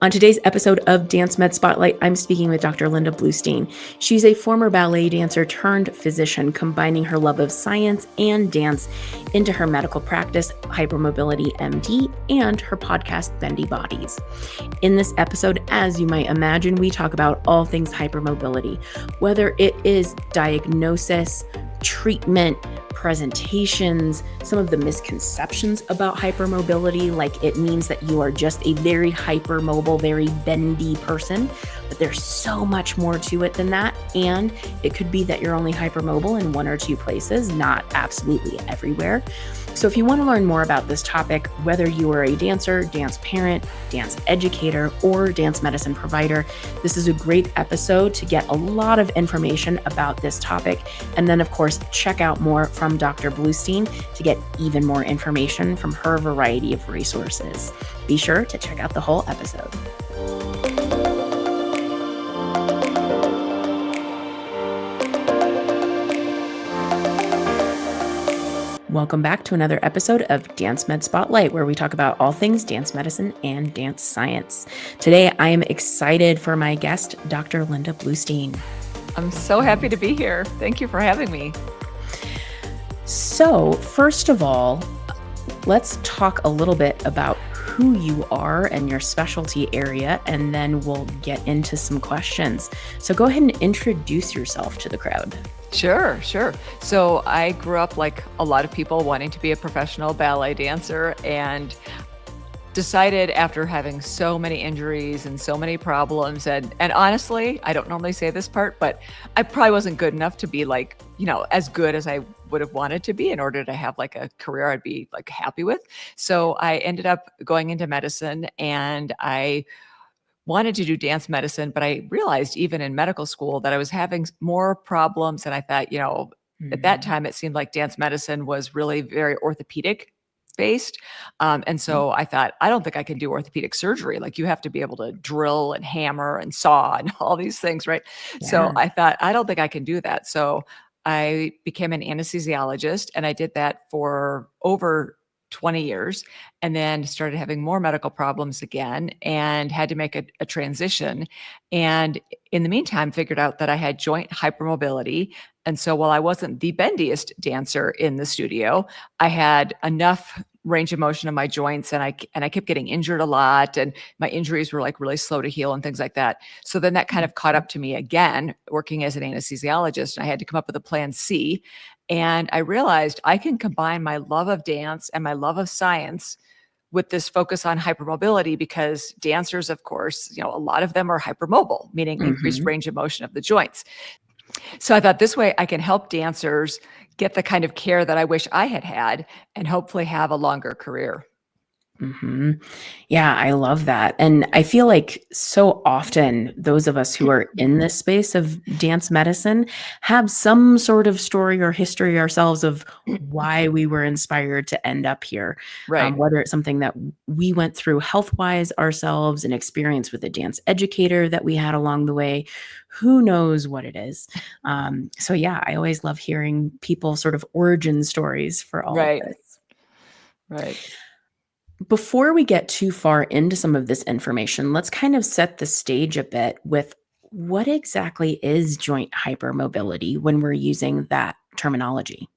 On today's episode of Dance Med Spotlight, I'm speaking with Dr. Linda Bluestein. She's a former ballet dancer turned physician, combining her love of science and dance into her medical practice, Hypermobility MD, and her podcast, Bendy Bodies. In this episode, as you might imagine, we talk about all things hypermobility, whether it is diagnosis, treatment, presentations, some of the misconceptions about hypermobility, like it means that you are just a very hypermobile, very bendy person, but there's so much more to it than that. And it could be that you're only hypermobile in one or two places, not absolutely everywhere. So if you want to learn more about this topic, whether you are a dancer, dance parent, dance educator, or dance medicine provider, this is a great episode to get a lot of information about this topic. And then, of course, check out more from Dr. Bluestein to get even more information from her variety of resources. Be sure to check out the whole episode. Welcome back to another episode of Dance Med Spotlight, where we talk about all things dance medicine and dance science. Today, I am excited for my guest, Dr. Linda Bluestein. I'm so happy to be here. Thank you for having me. So, first of all, let's talk a little bit about who you are and your specialty area, and then we'll get into some questions. So go ahead and introduce yourself to the crowd. Sure. So I grew up like a lot of people wanting to be a professional ballet dancer, and decided after having so many injuries and so many problems, and honestly, I don't normally say this part, but I probably wasn't good enough to be like, as good as I would have wanted to be in order to have like a career I'd be like happy with. So I ended up going into medicine, and I wanted to do dance medicine, but I realized even in medical school that I was having more problems. And I thought, at that time, it seemed like dance medicine was really very orthopedic based. And so I thought, I don't think I can do orthopedic surgery. Like you have to be able to drill and hammer and saw and all these things, right? Yeah. So I thought, I don't think I can do that. So I became an anesthesiologist, and I did that for over 20 years, and then started having more medical problems again and had to make a transition. And in the meantime, figured out that I had joint hypermobility. And so while I wasn't the bendiest dancer in the studio, I had enough range of motion in my joints, and I kept getting injured a lot, and my injuries were like really slow to heal and things like that. So then that kind of caught up to me again, working as an anesthesiologist, and I had to come up with a plan C. And I realized I can combine my love of dance and my love of science with this focus on hypermobility, because dancers, of course, a lot of them are hypermobile, meaning increased range of motion of the joints. So I thought this way I can help dancers get the kind of care that I wish I had had and hopefully have a longer career. Mm-hmm. Yeah, I love that. And I feel like so often those of us who are in this space of dance medicine have some sort of story or history ourselves of why we were inspired to end up here. Right. Whether it's something that we went through health-wise ourselves, an experience with a dance educator that we had along the way, who knows what it is. So yeah, I always love hearing people sort of origin stories for all of this. Right. Before we get too far into some of this information, let's kind of set the stage a bit with what exactly is joint hypermobility when we're using that terminology.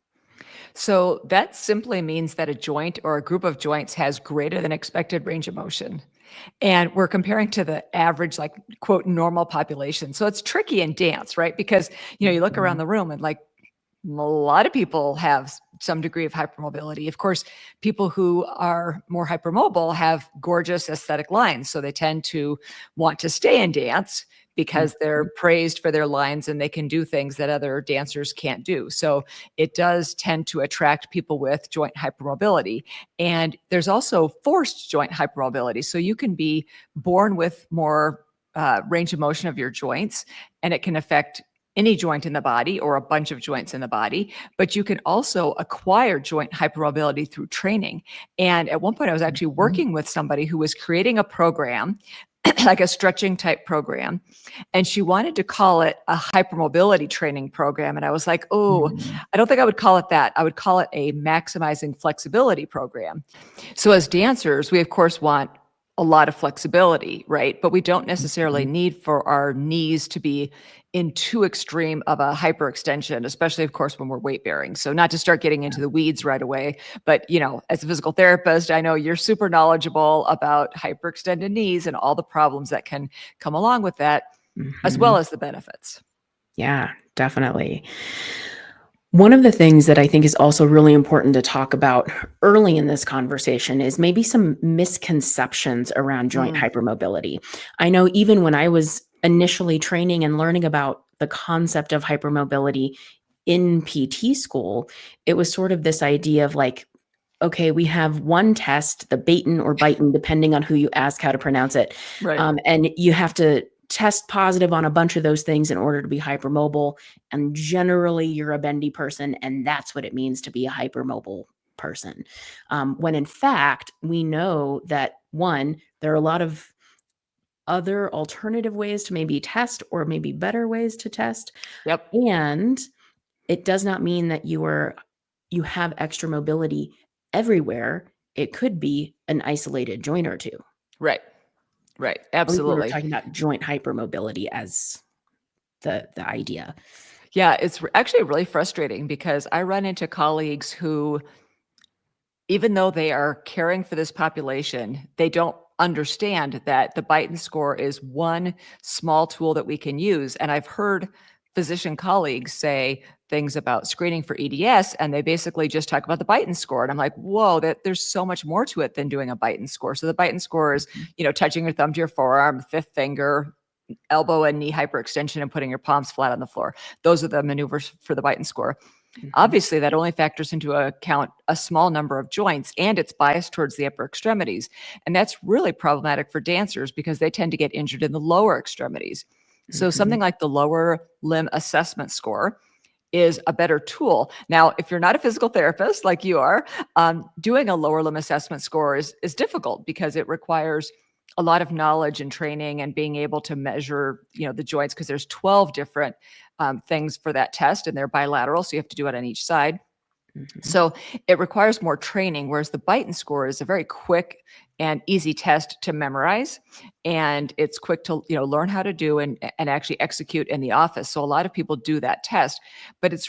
So that simply means that a joint or a group of joints has greater than expected range of motion. And we're comparing to the average, like, quote, normal population. So it's tricky in dance, right? Because, you look around the room and like a lot of people have some degree of hypermobility. Of course, people who are more hypermobile have gorgeous aesthetic lines. So they tend to want to stay in dance because they're praised for their lines and they can do things that other dancers can't do. So it does tend to attract people with joint hypermobility. And there's also forced joint hypermobility. So you can be born with more range of motion of your joints, and it can affect any joint in the body or a bunch of joints in the body, but you can also acquire joint hypermobility through training. And at one point I was actually working with somebody who was creating a program, like a stretching type program, and she wanted to call it a hypermobility training program. And I was like, I don't think I would call it that. I would call it a maximizing flexibility program. So as dancers, we of course want a lot of flexibility, right? But we don't necessarily Mhm. need for our knees to be in too extreme of a hyperextension, especially, of course, when we're weight bearing. So, not to start getting into the weeds right away, but as a physical therapist, I know you're super knowledgeable about hyperextended knees and all the problems that can come along with that, as well Mhm. as the benefits. Yeah, definitely. One of the things that I think is also really important to talk about early in this conversation is maybe some misconceptions around joint Mm, hypermobility. I know even when I was initially training and learning about the concept of hypermobility in PT school, it was sort of this idea of like, okay, we have one test, the Baton or Biton, depending on who you ask how to pronounce it. right. And you have to test positive on a bunch of those things in order to be hypermobile. And generally, you're a bendy person, and that's what it means to be a hypermobile person. When in fact, we know that one, there are a lot of other alternative ways to maybe test or maybe better ways to test. Yep. And it does not mean that you have extra mobility everywhere. It could be an isolated joint or two. Right. Right. At least we were Absolutely. talking about joint hypermobility as the idea. Yeah. It's actually really frustrating because I run into colleagues who, even though they are caring for this population, they don't understand that the Bite and score is one small tool that we can use. And I've heard physician colleagues say things about screening for EDS, and they basically just talk about the Bite and score. And I'm like, whoa, there's so much more to it than doing a Bite and score. So the Bite and score is, Mhm, touching your thumb to your forearm, fifth finger, elbow and knee hyperextension, and putting your palms flat on the floor. Those are the maneuvers for the Bite and score. mhm, Obviously, that only factors into account a small number of joints, and it's biased towards the upper extremities. And that's really problematic for dancers because they tend to get injured in the lower extremities. So, mhm, something like the lower limb assessment score is a better tool. Now, if you're not a physical therapist like you are, doing a lower limb assessment score is difficult because it requires a lot of knowledge and training and being able to measure, the joints, because there's 12 different things for that test, and they're bilateral, so you have to do it on each side. mhm, So it requires more training, whereas the Bite and score is a very quick and easy test to memorize, and it's quick to learn how to do and actually execute in the office. So a lot of people do that test, but it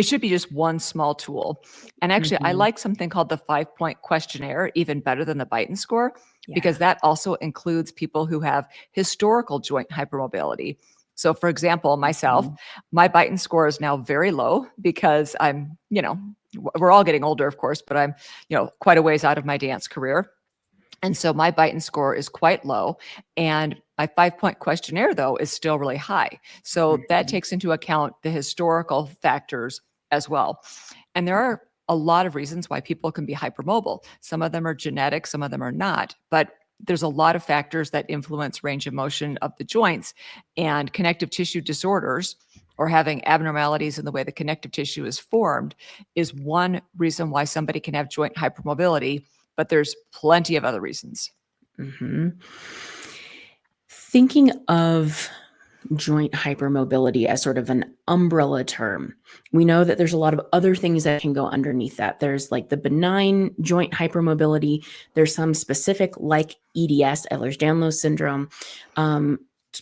should be just one small tool. And actually, I mhm. like something called the 5-point questionnaire even better than the Bite and score, because Yeah. that also includes people who have historical joint hypermobility. So, for example, myself, Mhm, my Bite and score is now very low because we're all getting older, of course, but I'm, quite a ways out of my dance career. And so my Bite and score is quite low. And my 5-point questionnaire, though, is still really high. So that mhm, takes into account the historical factors as well. And there are a lot of reasons why people can be hypermobile. Some of them are genetic, some of them are not. But there's a lot of factors that influence range of motion of the joints, and connective tissue disorders, or having abnormalities in the way the connective tissue is formed, is one reason why somebody can have joint hypermobility, but there's plenty of other reasons. mhm. Thinking of joint hypermobility as sort of an umbrella term, we know that there's a lot of other things that can go underneath that. There's like the benign joint hypermobility. There's some specific like EDS, Ehlers-Danlos syndrome.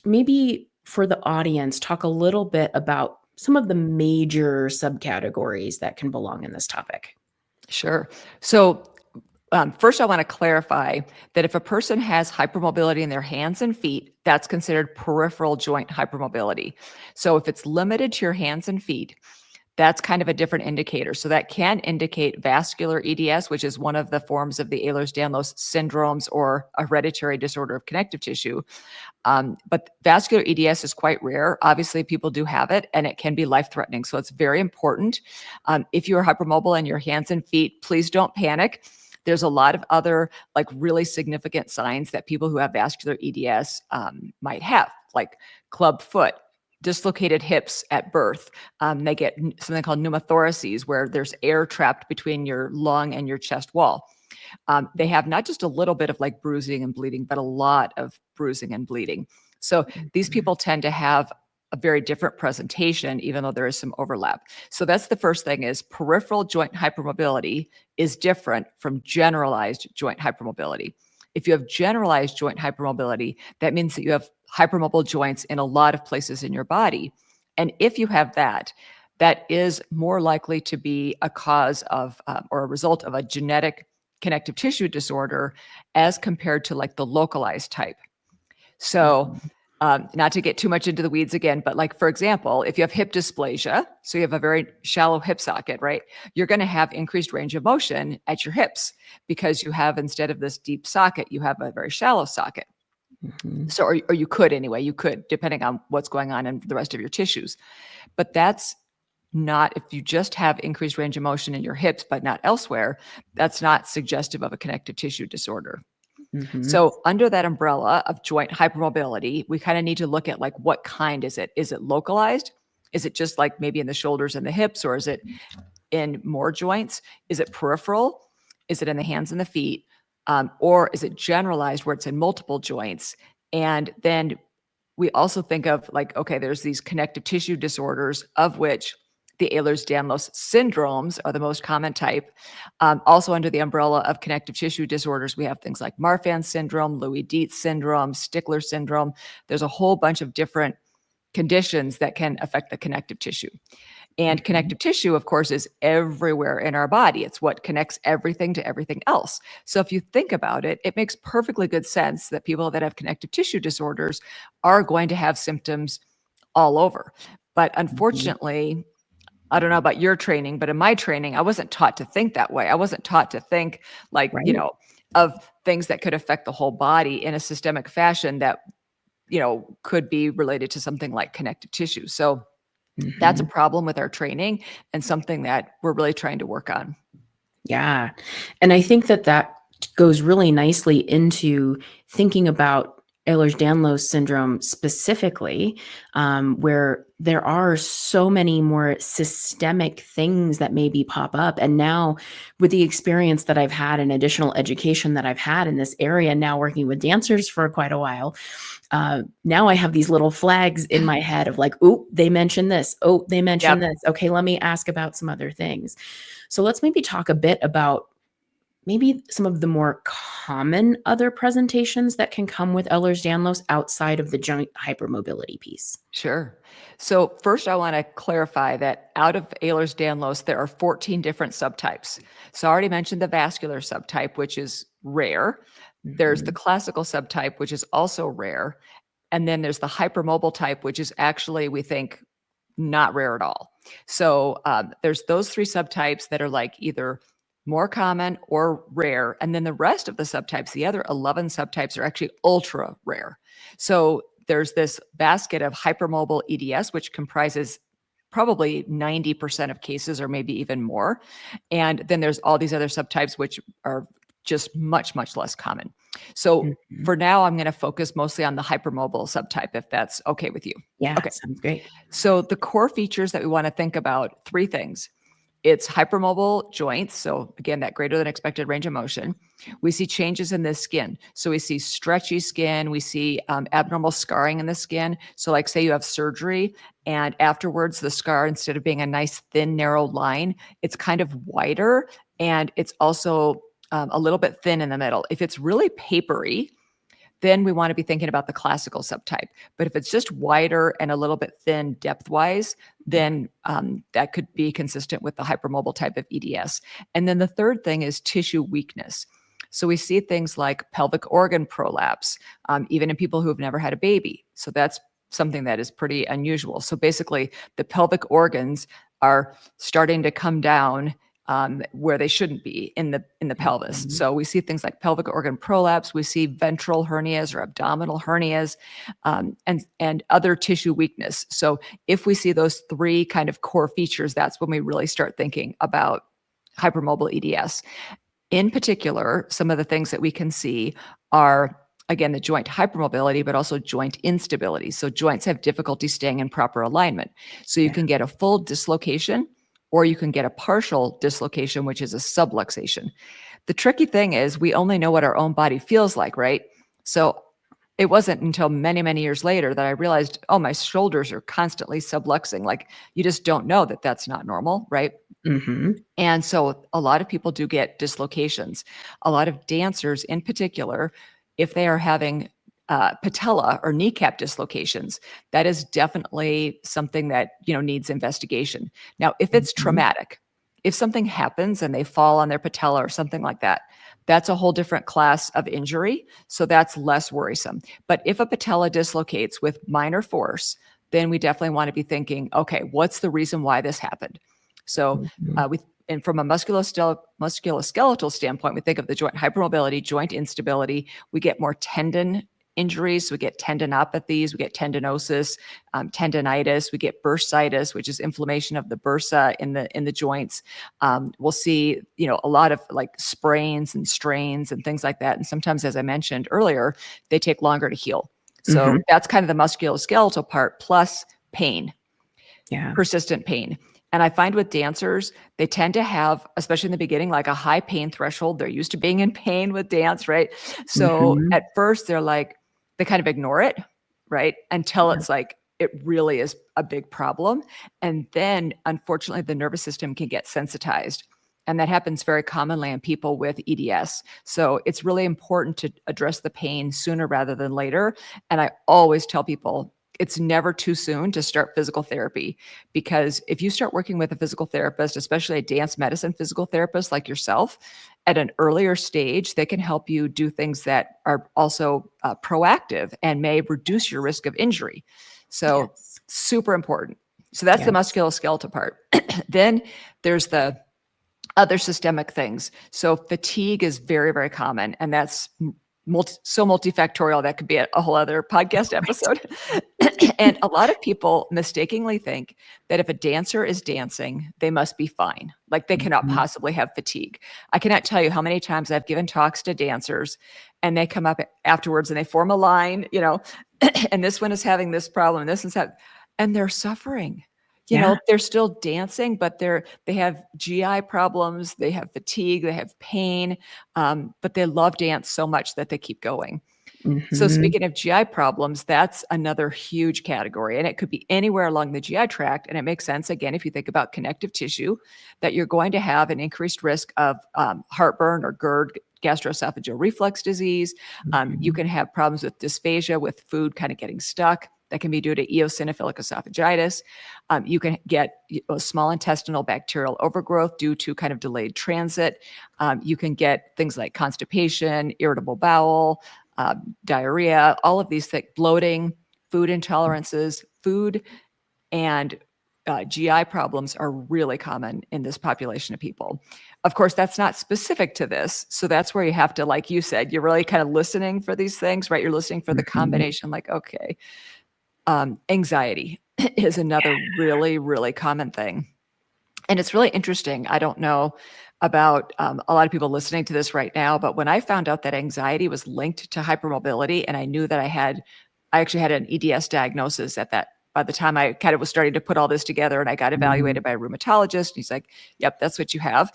Maybe for the audience, talk a little bit about some of the major subcategories that can belong in this topic. Sure. So, first, I want to clarify that if a person has hypermobility in their hands and feet, that's considered peripheral joint hypermobility. So, if it's limited to your hands and feet, that's kind of a different indicator. So that can indicate vascular EDS, which is one of the forms of the Ehlers-Danlos syndromes, or a hereditary disorder of connective tissue. But vascular EDS is quite rare. Obviously, people do have it, and it can be life-threatening. So it's very important. If you are hypermobile in your hands and feet, please don't panic. There's a lot of other like really significant signs that people who have vascular EDS might have, like club foot, dislocated hips at birth. They get something called pneumothoraces, where there's air trapped between your lung and your chest wall. They have not just a little bit of like bruising and bleeding, but a lot of bruising and bleeding. So these Mhm, people tend to have a very different presentation, even though there is some overlap. So that's the first thing: is peripheral joint hypermobility is different from generalized joint hypermobility. If you have generalized joint hypermobility, that means that you have hypermobile joints in a lot of places in your body. And if you have that, that is more likely to be a cause of or a result of a genetic connective tissue disorder as compared to like the localized type. So, not to get too much into the weeds again, but like, for example, if you have hip dysplasia, so you have a very shallow hip socket, right? You're going to have increased range of motion at your hips because you have, instead of this deep socket, you have a very shallow socket. So, or you could anyway, you could, depending on what's going on in the rest of your tissues. But that's not, if you just have increased range of motion in your hips, but not elsewhere, that's not suggestive of a connective tissue disorder. So under that umbrella of joint hypermobility, we kind of need to look at like, what kind is it? Is it localized? Is it just like maybe in the shoulders and the hips, or is it in more joints? Is it peripheral? Is it in the hands and the feet? Or is it generalized where it's in multiple joints? And then we also think of like, okay, there's these connective tissue disorders, of which the Ehlers-Danlos syndromes are the most common type. Also under the umbrella of connective tissue disorders, we have things like Marfan syndrome, Louis-Dietz syndrome, Stickler syndrome. There's a whole bunch of different conditions that can affect the connective tissue. And connective tissue, of course, is everywhere in our body. It's what connects everything to everything else. So if you think about it, it makes perfectly good sense that people that have connective tissue disorders are going to have symptoms all over. But unfortunately, I don't know about your training, but in my training, I wasn't taught to think that way. I wasn't taught to think like, Right. of things that could affect the whole body in a systemic fashion that, could be related to something like connective tissue. So that's a problem with our training and something that we're really trying to work on. Yeah. And I think that goes really nicely into thinking about Ehlers-Danlos syndrome specifically, where there are so many more systemic things that maybe pop up. And now, with the experience that I've had and additional education that I've had in this area, now working with dancers for quite a while, now I have these little flags in my head of like, oh, they mentioned this. Oh, they mentioned this. Okay, let me ask about some other things. So let's maybe talk a bit about maybe some of the more common other presentations that can come with Ehlers-Danlos outside of the joint hypermobility piece. Sure. So first, I want to clarify that out of Ehlers-Danlos, there are 14 different subtypes. So I already mentioned the vascular subtype, which is rare. There's the classical subtype, which is also rare. And then there's the hypermobile type, which is actually, we think, not rare at all. So there's those three subtypes that are like either more common or rare. And then the rest of the subtypes, the other 11 subtypes, are actually ultra rare. So there's this basket of hypermobile EDS, which comprises probably 90% of cases or maybe even more. And then there's all these other subtypes, which are just much, much less common. So for now, I'm going to focus mostly on the hypermobile subtype, if that's okay with you. Yeah, Okay. sounds great. So the core features that we want to think about, three things. It's hypermobile joints. So again, that greater than expected range of motion. We see changes in the skin. So we see stretchy skin. We see abnormal scarring in the skin. So like say you have surgery and afterwards the scar, instead of being a nice thin, narrow line, it's kind of wider and it's also a little bit thin in the middle. If it's really papery, then we want to be thinking about the classical subtype. But if it's just wider and a little bit thin depth-wise, then that could be consistent with the hypermobile type of EDS. And then the third thing is tissue weakness. So we see things like pelvic organ prolapse, even in people who have never had a baby. So that's something that is pretty unusual. So basically, the pelvic organs are starting to come down where they shouldn't be in the pelvis. So we see things like pelvic organ prolapse, we see ventral hernias or abdominal hernias, and other tissue weakness. So if we see those three kind of core features, that's when we really start thinking about hypermobile EDS. In particular, some of the things that we can see are, again, the joint hypermobility, but also joint instability. So joints have difficulty staying in proper alignment. So you can get a full dislocation, or you can get a partial dislocation, which is a subluxation. The tricky thing is we only know what our own body feels like, right? So it wasn't until many, many years later that I realized, oh, my shoulders are constantly subluxing. Like, you just don't know that that's not normal, right? Mm-hmm. And so a lot of people do get dislocations. A lot of dancers in particular, if they are having patella or kneecap dislocations, that is definitely something that, needs investigation. Now, if it's Mm-hmm. traumatic, if something happens and they fall on their patella or something like that, that's a whole different class of injury. So that's less worrisome. But if a patella dislocates with minor force, then we definitely want to be thinking, okay, what's the reason why this happened? So and from a musculoskeletal standpoint, we think of the joint hypermobility, joint instability. We get more tendon injuries. We get tendinopathies. We get tendinosis, tendinitis. We get bursitis, which is inflammation of the bursa in the joints. We'll see, a lot of like sprains and strains and things like that. And sometimes, as I mentioned earlier, they take longer to heal. So that's kind of the musculoskeletal part, plus pain. Yeah. Persistent pain. And I find with dancers, they tend to have, especially in the beginning, like a high pain threshold. They're used to being in pain with dance, right? So at first they're like, they kind of ignore it, right? Until it's like, it really is a big problem. And then unfortunately, the nervous system can get sensitized. And that happens very commonly in people with EDS. So it's really important to address the pain sooner rather than later. And I always tell people, it's never too soon to start physical therapy, because if you start working with a physical therapist, especially a dance medicine physical therapist like yourself, at an earlier stage, they can help you do things that are also proactive and may reduce your risk of injury. So super important. So that's the musculoskeletal part. Then there's the other systemic things. So fatigue is very, very common, and that's multifactorial. That could be a whole other podcast episode. And a lot of people mistakenly think that if a dancer is dancing, they must be fine. Like they cannot possibly have fatigue. I cannot tell you how many times I've given talks to dancers and they come up afterwards and they form a line, and this one is having this problem, and this is that, and they're suffering. They're still dancing, but they have GI problems, they have fatigue, they have pain, but they love dance so much that they keep going. So speaking of GI problems, that's another huge category, and it could be anywhere along the GI tract. And it makes sense, again, if you think about connective tissue, that you're going to have an increased risk of heartburn or GERD, gastroesophageal reflux disease. You can have problems with dysphagia, with food kind of getting stuck. That can be due to eosinophilic esophagitis. You can get small intestinal bacterial overgrowth due to kind of delayed transit. You can get things like constipation, irritable bowel, diarrhea, all of these things, bloating, food intolerances, food and GI problems are really common in this population of people. Of course, that's not specific to this. So that's where you have to, like you said, you're really kind of listening for these things, right? You're listening for the combination, like, okay. Anxiety is another really, really common thing. And it's really interesting. I don't know about a lot of people listening to this right now, but when I found out that anxiety was linked to hypermobility, and I knew that I actually had an EDS diagnosis by the time I kind of was starting to put all this together, and I got evaluated by a rheumatologist. And he's like, yep, that's what you have.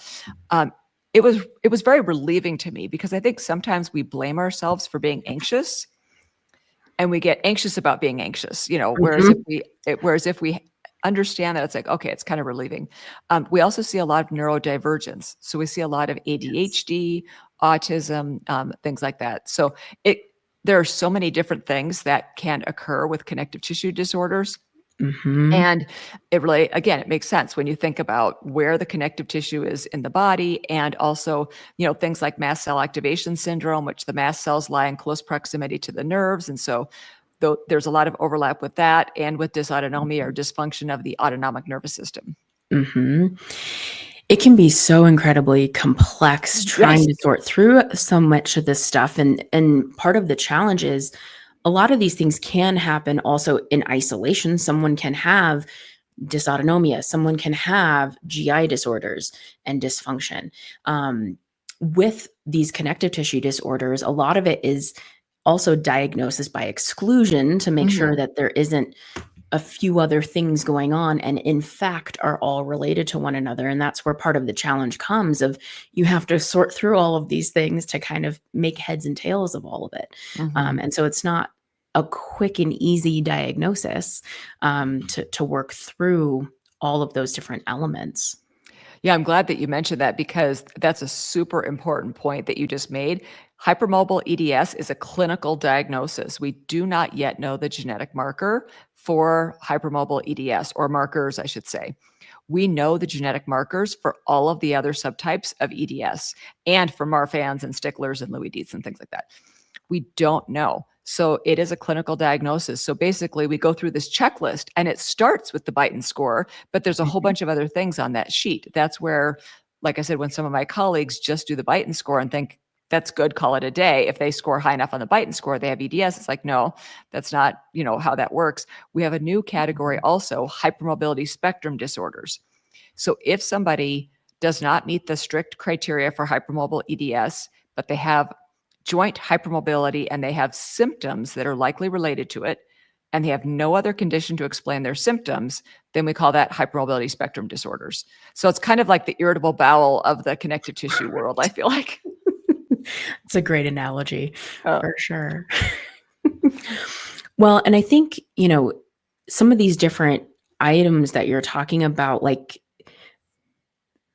It was very relieving to me, because I think sometimes we blame ourselves for being anxious. And we get anxious about being anxious, whereas if we understand that, it's like, okay, it's kind of relieving. We also see a lot of neurodivergence. So we see a lot of ADHD, autism, things like that. So there are so many different things that can occur with connective tissue disorders. And it really, again, it makes sense when you think about where the connective tissue is in the body, and also, things like mast cell activation syndrome, which the mast cells lie in close proximity to the nerves. And so there's a lot of overlap with that, and with dysautonomia or dysfunction of the autonomic nervous system. It can be so incredibly complex trying to sort through so much of this stuff. And part of the challenge is a lot of these things can happen also in isolation. Someone can have dysautonomia, someone can have GI disorders and dysfunction. With these connective tissue disorders, a lot of it is also diagnosis by exclusion to make sure that there isn't a few other things going on, and in fact are all related to one another. And that's where part of the challenge comes, of you have to sort through all of these things to kind of make heads and tails of all of it. And so it's not a quick and easy diagnosis to work through all of those different elements. Yeah, I'm glad that you mentioned that because that's a super important point that you just made. Hypermobile EDS is a clinical diagnosis. We do not yet know the genetic marker for hypermobile EDS, or markers, I should say. We know the genetic markers for all of the other subtypes of EDS and for Marfan's and Sticklers and Lewy Dietz and things like that. We don't know. So it is a clinical diagnosis. So basically, we go through this checklist and it starts with the Beighton score, but there's a whole bunch of other things on that sheet. That's where, like I said, when some of my colleagues just do the Beighton score and think that's good, call it a day. If they score high enough on the Beighton score, they have EDS. It's like, no, that's not, how that works. We have a new category also, hypermobility spectrum disorders. So if somebody does not meet the strict criteria for hypermobile EDS, but they have joint hypermobility and they have symptoms that are likely related to it, and they have no other condition to explain their symptoms, then we call that hypermobility spectrum disorders. So it's kind of like the irritable bowel of the connective tissue world, I feel like. It's a great analogy for sure. Well, and I think, some of these different items that you're talking about, like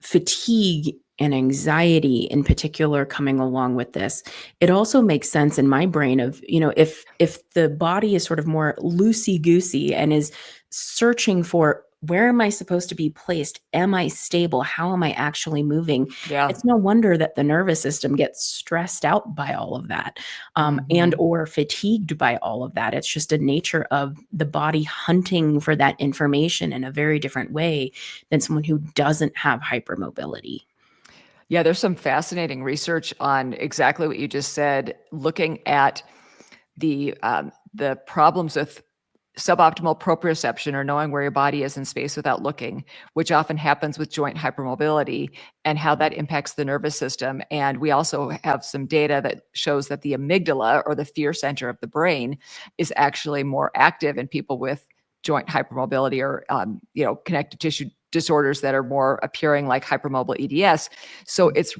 fatigue and anxiety in particular coming along with this, it also makes sense in my brain of, if the body is sort of more loosey-goosey and is searching for, where am I supposed to be placed? Am I stable? How am I actually moving? Yeah. It's no wonder that the nervous system gets stressed out by all of that, and or fatigued by all of that. It's just a nature of the body hunting for that information in a very different way than someone who doesn't have hypermobility. Yeah, there's some fascinating research on exactly what you just said, looking at the problems with suboptimal proprioception, or knowing where your body is in space without looking, which often happens with joint hypermobility, and how that impacts the nervous system. And we also have some data that shows that the amygdala, or the fear center of the brain, is actually more active in people with joint hypermobility, or connective tissue disorders that are more appearing like hypermobile EDS. So it's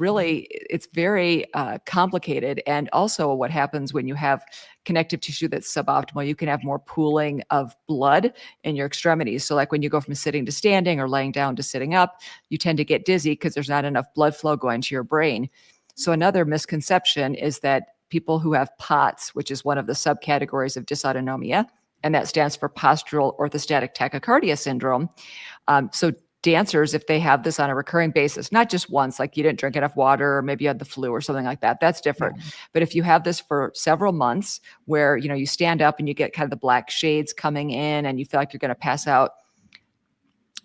very complicated. And also what happens when you have connective tissue that's suboptimal, you can have more pooling of blood in your extremities. So like when you go from sitting to standing or laying down to sitting up, you tend to get dizzy because there's not enough blood flow going to your brain. So another misconception is that people who have POTS, which is one of the subcategories of dysautonomia, and that stands for postural orthostatic tachycardia syndrome. So dancers, if they have this on a recurring basis, not just once, like you didn't drink enough water, or maybe you had the flu or something like that, that's different. Yeah. But if you have this for several months, where you stand up and you get kind of the black shades coming in and you feel like you're going to pass out,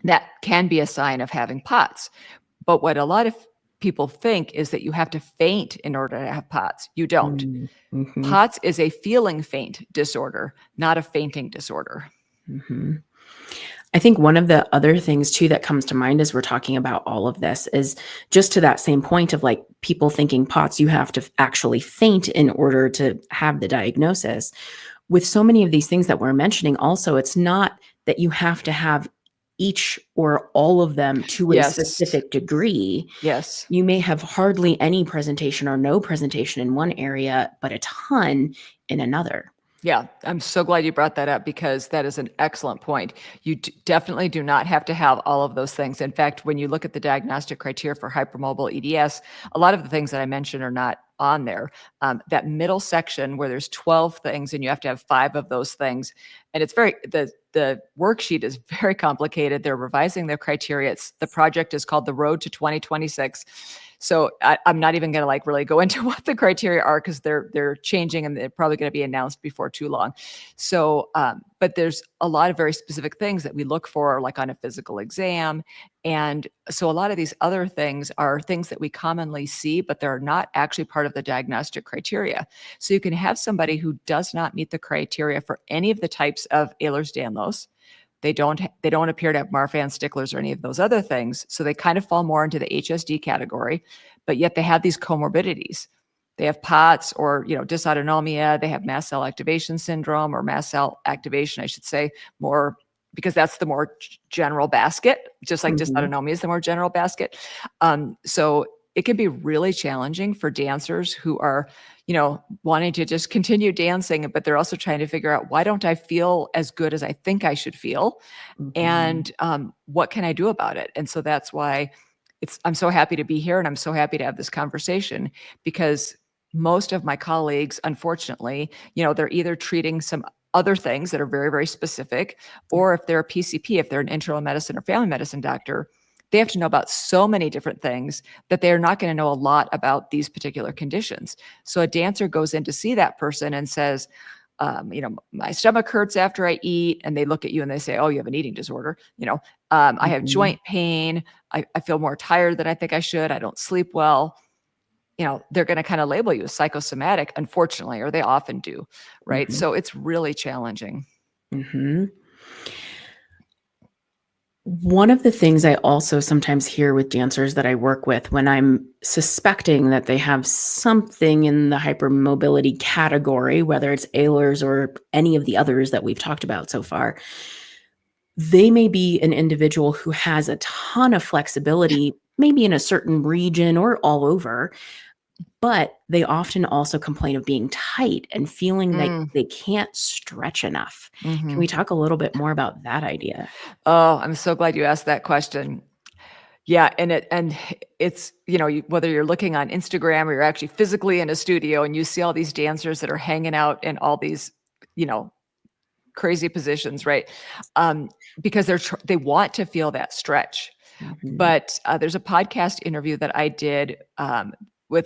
that can be a sign of having POTS. But what a lot of people think is that you have to faint in order to have POTS. You don't. Mm-hmm. POTS is a feeling faint disorder, not a fainting disorder. Mm-hmm. I think one of the other things too that comes to mind as we're talking about all of this is just to that same point of like people thinking POTS, you have to actually faint in order to have the diagnosis. With so many of these things that we're mentioning also, it's not that you have to have each or all of them to a specific degree. Yes. You may have hardly any presentation or no presentation in one area, but a ton in another. Yeah, I'm so glad you brought that up, because that is an excellent point. You definitely do not have to have all of those things. In fact, when you look at the diagnostic criteria for hypermobile EDS, a lot of the things that I mentioned are not on there. That middle section where there's 12 things and you have to have 5 of those things. And it's the worksheet is very complicated. They're revising their criteria. The project is called The Road to 2026. So I'm not even going to really go into what the criteria are, because they're changing and they're probably going to be announced before too long. So, but there's a lot of very specific things that we look for, like on a physical exam. And so a lot of these other things are things that we commonly see, but they're not actually part of the diagnostic criteria. So you can have somebody who does not meet the criteria for any of the types of Ehlers-Danlos. They don't appear to have Marfan, Sticklers, or any of those other things. So they kind of fall more into the HSD category, but yet they have these comorbidities. They have POTS, or dysautonomia. They have mast cell activation syndrome, or mast cell activation, I should say, more, because that's the more general basket, just like dysautonomia is the more general basket. So it can be really challenging for dancers who are, wanting to just continue dancing, but they're also trying to figure out, why don't I feel as good as I think I should feel? Mhm. And what can I do about it? And so that's why I'm so happy to be here, and I'm so happy to have this conversation, because most of my colleagues, unfortunately, they're either treating some other things that are very, very specific, Yeah. or if they're a PCP, if they're an internal medicine or family medicine doctor, they have to know about so many different things that they're not going to know a lot about these particular conditions. So a dancer goes in to see that person and says, my stomach hurts after I eat. And they look at you and they say, oh, you have an eating disorder. I have Mhm. joint pain. I feel more tired than I think I should. I don't sleep well. They're going to kind of label you as psychosomatic, unfortunately, or they often do. Right. Mhm. So it's really challenging. Mhm. One of the things I also sometimes hear with dancers that I work with when I'm suspecting that they have something in the hypermobility category, whether it's Ehlers or any of the others that we've talked about so far, they may be an individual who has a ton of flexibility, maybe in a certain region or all over, but they often also complain of being tight and feeling like Mm, they can't stretch enough. Can we mhm. talk a little bit more about that idea? Oh, I'm so glad you asked that question. Yeah, and it's, whether you're looking on Instagram or you're actually physically in a studio and you see all these dancers that are hanging out in all these, you know, crazy positions, right? Um, because they want to feel that stretch. Mhm. But there's a podcast interview that I did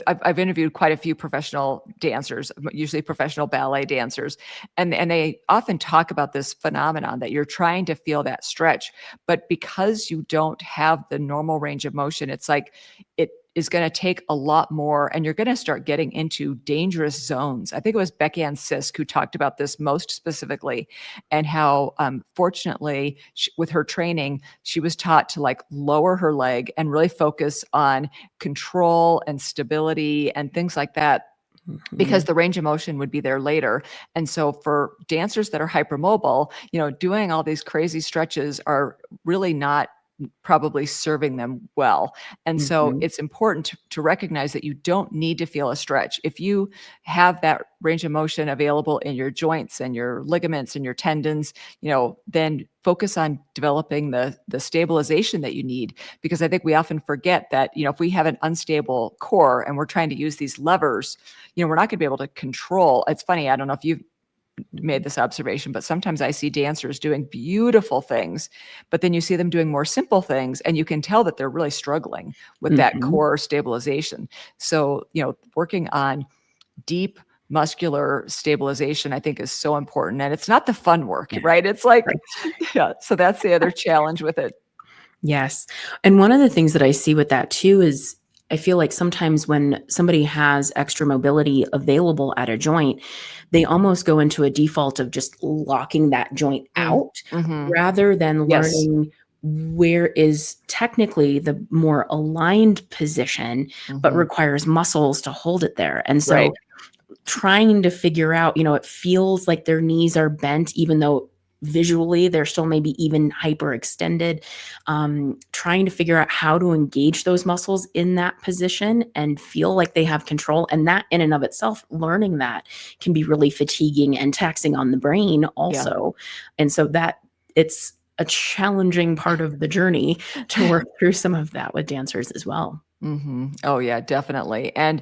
I've interviewed quite a few professional dancers, usually professional ballet dancers, and they often talk about this phenomenon that you're trying to feel that stretch, but because you don't have the normal range of motion, it's like it is going to take a lot more, and you're going to start getting into dangerous zones. I think it was Becky Ann Sisk who talked about this most specifically, and how fortunately with her training, she was taught to like lower her leg and really focus on control and stability and things like that, because Mhm. the range of motion would be there later. And so for dancers that are hypermobile, doing all these crazy stretches are really not probably serving them well. And so Mhm. it's important to recognize that you don't need to feel a stretch. If you have that range of motion available in your joints and your ligaments and your tendons, then focus on developing the stabilization that you need. Because I think we often forget that, if we have an unstable core and we're trying to use these levers, we're not going to be able to control. It's funny, I don't know if you've made Mhm. this observation, but sometimes I see dancers doing beautiful things, but then you see them doing more simple things, and you can tell that they're really struggling with that Mhm. core stabilization. So, working on deep muscular stabilization, I think, is so important. And it's not the fun work, Yeah, right? It's like, right. yeah. So that's the other challenge with it. Yes. And one of the things that I see with that too is I feel like sometimes when somebody has extra mobility available at a joint, they almost go into a default of just locking that joint Mm, out mhm. rather than Yes. learning where is technically the more aligned position, but Mhm. requires muscles to hold it there. And Right. so trying to figure out, it feels like their knees are bent, even though visually they're still maybe even hyperextended. Trying to figure out how to engage those muscles in that position and feel like they have control. And that, in and of itself, learning that can be really fatiguing and taxing on the brain, Yeah. also. And so that it's a challenging part of the journey to work through some of that with dancers as well. Oh, yeah, definitely. And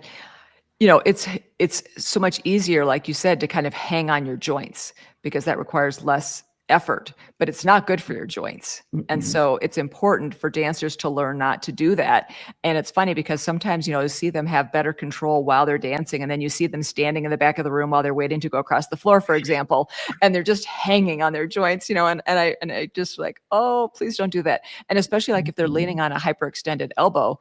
it's so much easier, like you said, to kind of hang on your joints because that requires less effort, but it's not good for your joints. And Mhm. so it's important for dancers to learn not to do that. And it's funny because sometimes, you see them have better control while they're dancing, and then you see them standing in the back of the room while they're waiting to go across the floor, for example, and they're just hanging on their joints, and I just like, oh, please don't do that. And especially like if they're Mhm. leaning on a hyperextended elbow,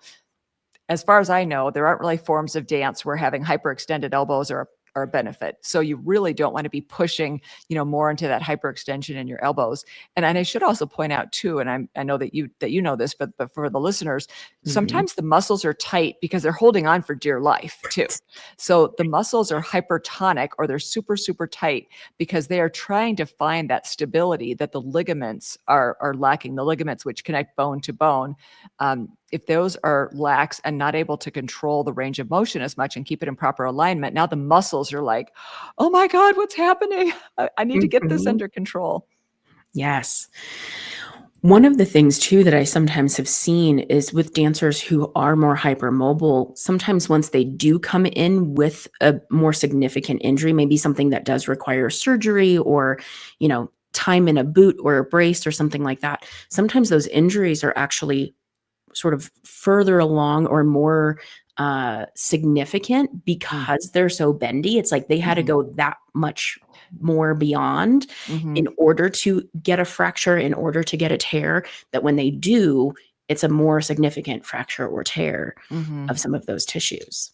as far as I know, there aren't really forms of dance where having hyperextended elbows are a benefit. So you really don't want to be pushing, more into that hyperextension in your elbows. And I should also point out too, and I know that you know this, but for the listeners, Mhm. sometimes the muscles are tight because they're holding on for dear life too. Right. So the muscles are hypertonic, or they're super, super tight because they are trying to find that stability that the ligaments are lacking. The ligaments which connect bone to bone. if those are lax and not able to control the range of motion as much and keep it in proper alignment, now the muscles are like, oh my God, what's happening? I need to get this Mhm. under control. Yes. One of the things too that I sometimes have seen is with dancers who are more hypermobile, sometimes once they do come in with a more significant injury, maybe something that does require surgery or, time in a boot or a brace or something like that, sometimes those injuries are actually sort of further along or more significant Mm, because they're so bendy. It's like they had to mhm, go that much more beyond in mhm, order to get a fracture, in order to get a tear, that when they do, it's a more significant fracture or tear of mhm. some of those tissues.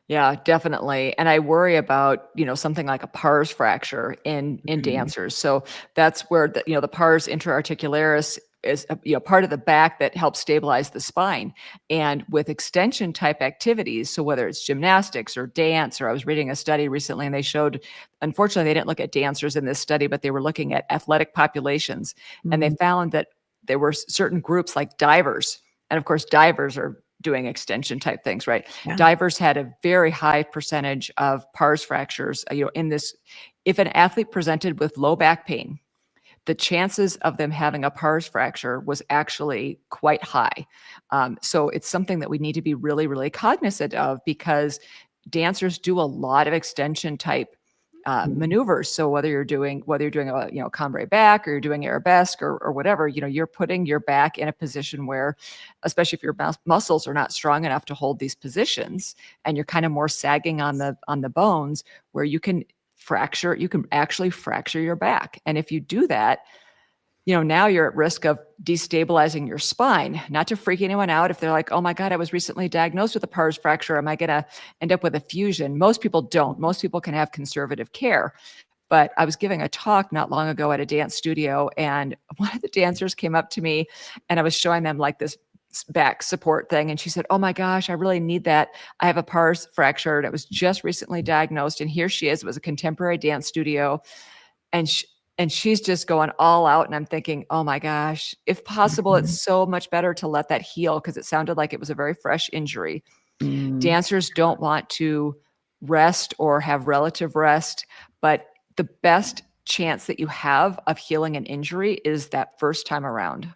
Yeah, definitely. And I worry about, something like a pars fracture in Mhm. dancers. So that's where the pars interarticularis is part of the back that helps stabilize the spine. And with extension type activities, so whether it's gymnastics or dance, or I was reading a study recently and they showed, unfortunately, they didn't look at dancers in this study, but they were looking at athletic populations. And they Mm, found that there were certain groups like divers. And of course, divers are doing extension type things, right? yeah. Divers had a very high percentage of pars fractures. In this, if an athlete presented with low back pain, the chances of them having a pars fracture was actually quite high. So it's something that we need to be really, really cognizant of because dancers do a lot of extension type Mhm. maneuvers. So whether you're doing a cambray back or you're doing arabesque or whatever, you're putting your back in a position where, especially if your muscles are not strong enough to hold these positions, and you're kind of more sagging on the bones, where you can actually fracture your back. And if you do that, now you're at risk of destabilizing your spine. Not to freak anyone out if they're like, oh my God, I was recently diagnosed with a pars fracture. Am I going to end up with a fusion? Most people don't. Most people can have conservative care. But I was giving a talk not long ago at a dance studio, and one of the dancers came up to me and I was showing them like this back support thing. And she said, oh my gosh, I really need that. I have a pars fracture and it was just recently diagnosed. And here she is. It was a contemporary dance studio. And she's just going all out, and I'm thinking, "Oh my gosh, if possible, it's Mhm. so much better to let that heal," because it sounded like it was a very fresh injury. Mm, Dancers don't want to rest or have relative rest, but the best chance that you have of healing an injury is that first time around.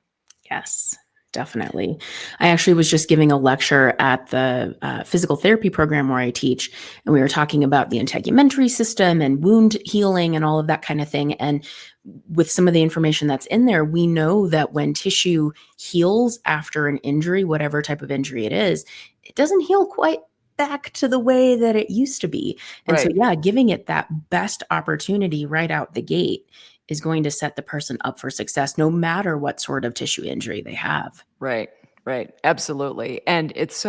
yes, definitely. I actually was just giving a lecture at the physical therapy program where I teach, and we were talking about the integumentary system and wound healing and all of that kind of thing. And with some of the information that's in there, we know that when tissue heals after an injury, whatever type of injury it is, it doesn't heal quite back to the way that it used to be. And so, Right, yeah, giving it that best opportunity right out the gate is going to set the person up for success no matter what sort of tissue injury they have. right, right, absolutely, and it's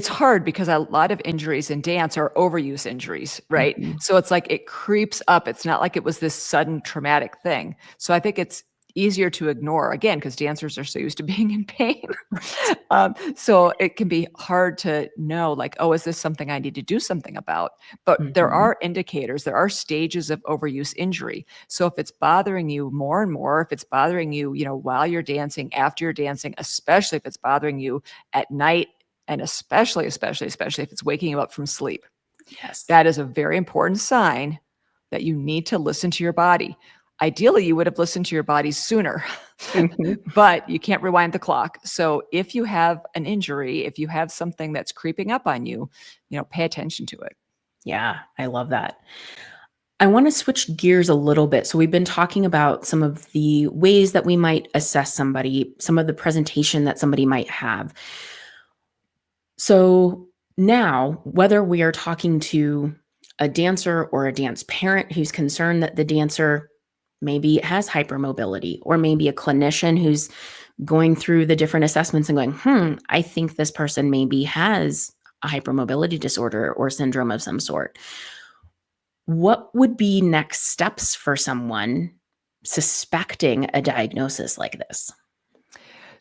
hard because a lot of injuries in dance are overuse injuries, right? Mhm. So it's like it creeps up. It's not like it was this sudden traumatic thing. So I think it's easier to ignore again because dancers are so used to being in pain. Right. So it can be hard to know, like, oh, is this something I need to do something about? But there Mhm. are indicators, there are stages of overuse injury. So if it's bothering you more and more, if it's bothering you, while you're dancing, after you're dancing, especially if it's bothering you at night, and especially if it's waking you up from sleep. Yes. That is a very important sign that you need to listen to your body. Ideally, you would have listened to your body sooner, Mhm. but you can't rewind the clock. So if you have an injury, if you have something that's creeping up on you, pay attention to it. Yeah, I love that. I want to switch gears a little bit. So, we've been talking about some of the ways that we might assess somebody, some of the presentation that somebody might have. So, now, whether we are talking to a dancer or a dance parent who's concerned that the dancer maybe has hypermobility, or maybe a clinician who's going through the different assessments and going, I think this person maybe has a hypermobility disorder or syndrome of some sort. What would be next steps for someone suspecting a diagnosis like this?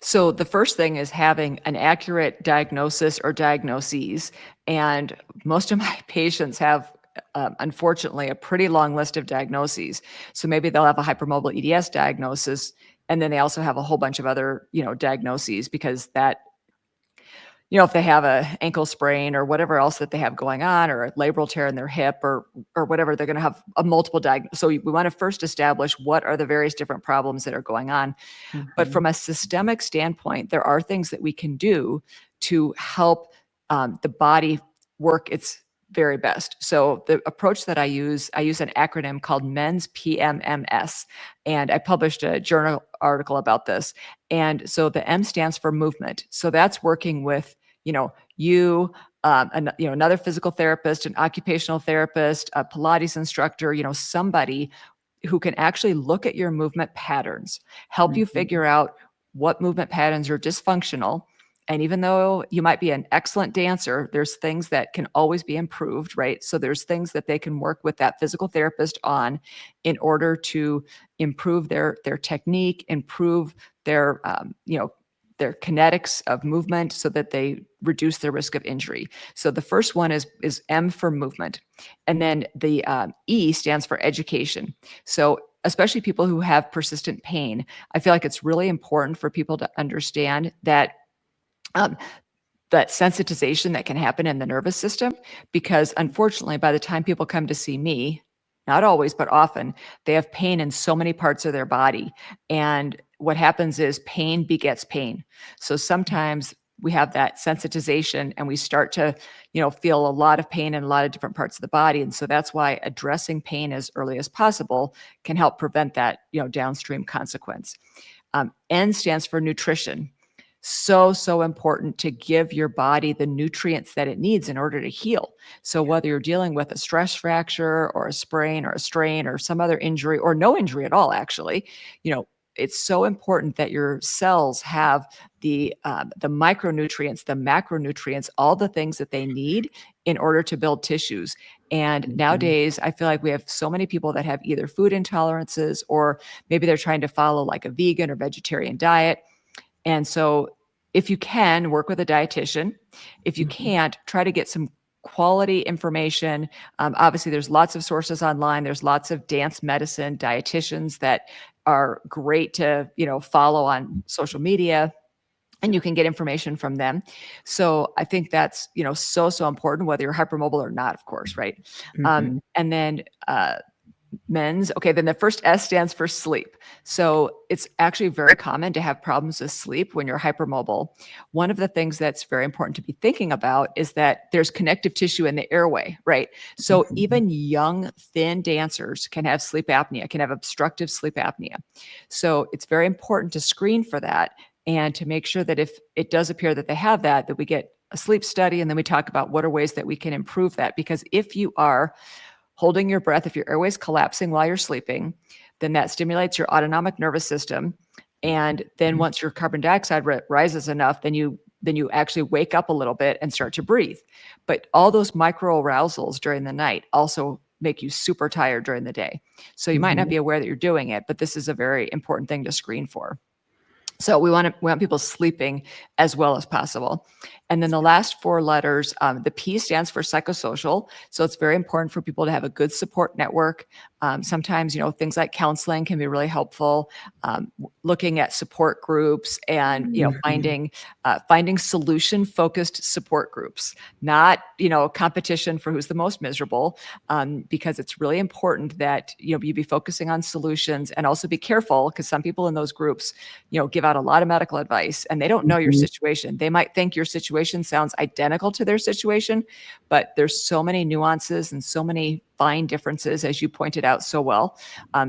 So the first thing is having an accurate diagnosis or diagnoses. And most of my patients have, unfortunately, a pretty long list of diagnoses. So maybe they'll have a hypermobile EDS diagnosis And then they also have a whole bunch of other, diagnoses, because that, if they have a ankle sprain or whatever else that they have going on, or a labral tear in their hip, or whatever, they're going to have a multiple diagnosis. So we want to first establish what are the various different problems that are going on. But from a systemic standpoint, there are things that we can do to help the body work its very best. So the approach that I use an acronym called MENS PMMS, and I published a journal article about this. And so the M stands for movement. So that's working with, another physical therapist, an occupational therapist, a Pilates instructor, somebody who can actually look at your movement patterns, help you figure out what movement patterns are dysfunctional. And even though you might be an excellent dancer, there's things that can always be improved, right? So there's things that they can work with that physical therapist on in order to improve their technique, improve their their kinetics of movement, so that they reduce their risk of injury. So the first one is M for movement. And then the E stands for education. So especially people who have persistent pain, I feel like it's really important for people to understand that that sensitization that can happen in the nervous system, because unfortunately, by the time people come to see me, not always, but often, they have pain in so many parts of their body. And what happens is pain begets pain. So sometimes we have that sensitization and we start to, feel a lot of pain in a lot of different parts of the body. And so that's why addressing pain as early as possible can help prevent that, downstream consequence. N stands for nutrition. So important to give your body the nutrients that it needs in order to heal. So whether you're dealing with a stress fracture or a sprain or a strain or some other injury, or no injury at all, actually, it's so important that your cells have the micronutrients, the macronutrients, all the things that they need in order to build tissues. And nowadays, I feel like we have so many people that have either food intolerances, or maybe they're trying to follow like a vegan or vegetarian diet. And so if you can, work with a dietitian. If you can't, try to get some quality information. Obviously, there's lots of sources online. There's lots of dance medicine dietitians that are great to, follow on social media, and you can get information from them. So I think that's, so important, whether you're hypermobile or not, of course, right? And then men's. Okay, then the first S stands for sleep. So it's actually very common to have problems with sleep when you're hypermobile. One of the things that's very important to be thinking about is that there's connective tissue in the airway, right? So even young, thin dancers can have sleep apnea, can have obstructive sleep apnea. So it's very important to screen for that, and to make sure that if it does appear that they have that we get a sleep study, and then we talk about what are ways that we can improve that. Because if you are holding your breath, if your airway's collapsing while you're sleeping, then that stimulates your autonomic nervous system. And then once your carbon dioxide rises enough, then you actually wake up a little bit and start to breathe. But all those micro arousals during the night also make you super tired during the day. So you might not be aware that you're doing it, but this is a very important thing to screen for. So we want people sleeping as well as possible. And then the last four letters, the P stands for psychosocial. So it's very important for people to have a good support network. Sometimes, things like counseling can be really helpful. Looking at support groups, and, finding solution-focused support groups, not, competition for who's the most miserable, because it's really important that, you be focusing on solutions, and also be careful, because some people in those groups, give out a lot of medical advice, and they don't know your situation. They might think your situation sounds identical to their situation, but there's so many nuances and so many fine differences, as you pointed out so well.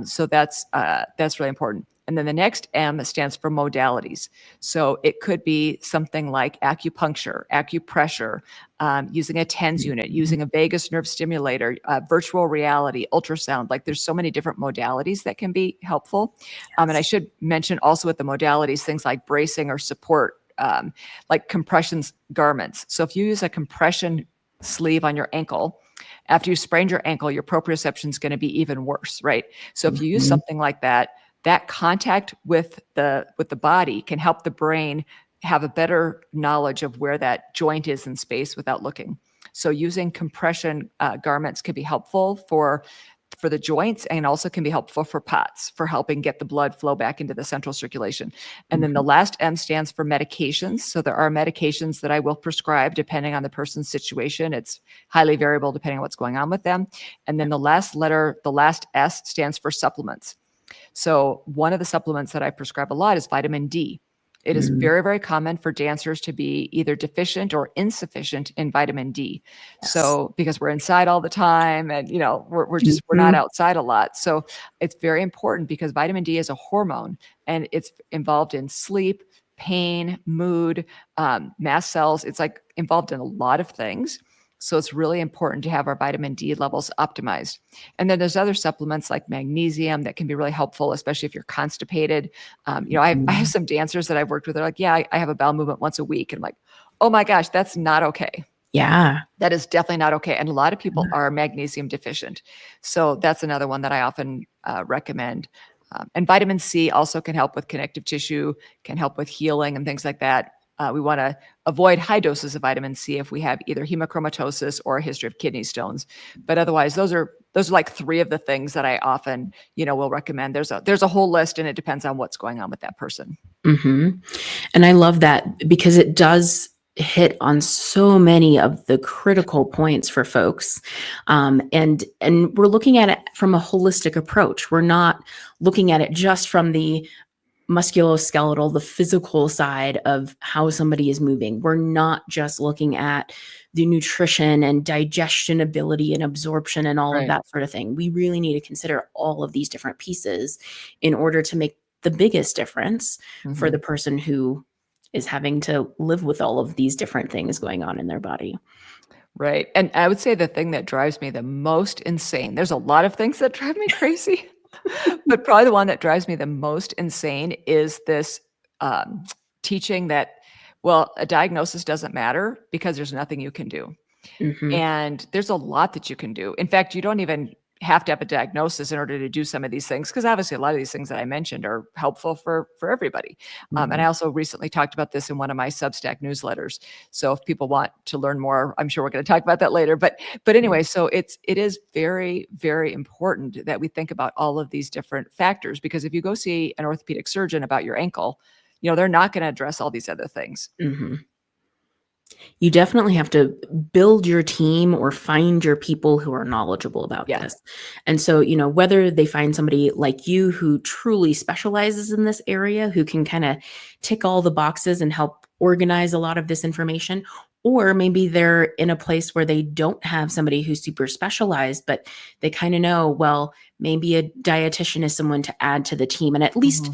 So that's really important. And then the next M stands for modalities. So it could be something like acupuncture, acupressure, using a TENS unit, using a vagus nerve stimulator, virtual reality, ultrasound. Like, there's so many different modalities that can be helpful. And I should mention also with the modalities, things like bracing or support, like compression garments. So if you use a compression sleeve on your ankle, after you sprained your ankle, your proprioception is going to be even worse, right? So if you use something like that, that contact with the body can help the brain have a better knowledge of where that joint is in space without looking. So using compression garments can be helpful for for the joints, and also can be helpful for POTS, for helping get the blood flow back into the central circulation. And then the last M stands for medications. So there are medications that I will prescribe depending on the person's situation. It's highly variable depending on what's going on with them. And then the last letter, the last S, stands for supplements. So one of the supplements that I prescribe a lot is vitamin D. It is very, very common for dancers to be either deficient or insufficient in vitamin D. Yes. So because we're inside all the time and, we're not outside a lot. So it's very important because vitamin D is a hormone and it's involved in sleep, pain, mood, mast cells. It's like involved in a lot of things. So it's really important to have our vitamin D levels optimized. And then there's other supplements like magnesium that can be really helpful, especially if you're constipated. I have some dancers that I've worked with. They're like, yeah, I have a bowel movement once a week. And I'm like, oh my gosh, that's not okay. Yeah. That is definitely not okay. And a lot of people are magnesium deficient. So that's another one that I often recommend. And vitamin C also can help with connective tissue, can help with healing and things like that. We want to avoid high doses of vitamin C if we have either hemochromatosis or a history of kidney stones. But otherwise, those are like three of the things that I often, will recommend. There's a whole list, and it depends on what's going on with that person. And I love that because it does hit on so many of the critical points for folks. And we're looking at it from a holistic approach. We're not looking at it just from the musculoskeletal, the physical side of how somebody is moving. We're not just looking at the nutrition and digestion ability and absorption and all of that sort of thing. We really need to consider all of these different pieces in order to make the biggest difference for the person who is having to live with all of these different things going on in their body. Right. And I would say the thing that drives me the most insane, there's a lot of things that drive me crazy. But probably the one that drives me the most insane is this teaching that, well, a diagnosis doesn't matter because there's nothing you can do. And there's a lot that you can do. In fact, you don't even have to have a diagnosis in order to do some of these things, because obviously a lot of these things that I mentioned are helpful for everybody. And I also recently talked about this in one of my Substack newsletters. So if people want to learn more, I'm sure we're going to talk about that later. But anyway, so it is very, very important that we think about all of these different factors, because if you go see an orthopedic surgeon about your ankle, they're not going to address all these other things. You definitely have to build your team or find your people who are knowledgeable about this. And so, whether they find somebody like you who truly specializes in this area, who can kind of tick all the boxes and help organize a lot of this information, or maybe they're in a place where they don't have somebody who's super specialized, but they kind of know, well, maybe a dietitian is someone to add to the team and at least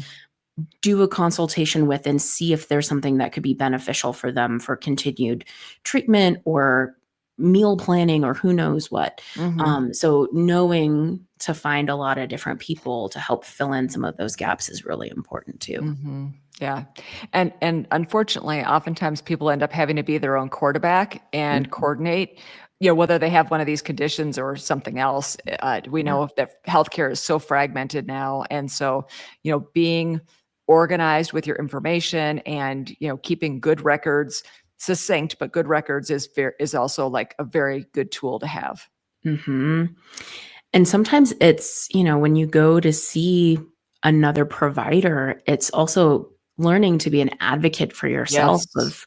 do a consultation with and see if there's something that could be beneficial for them for continued treatment or meal planning or who knows what. So knowing to find a lot of different people to help fill in some of those gaps is really important too. Yeah. And unfortunately, oftentimes people end up having to be their own quarterback and coordinate, whether they have one of these conditions or something else. We know that healthcare is so fragmented now. And so, being organized with your information and, keeping good records, succinct, but good records is also like a very good tool to have. And sometimes it's, when you go to see another provider, it's also learning to be an advocate for yourself of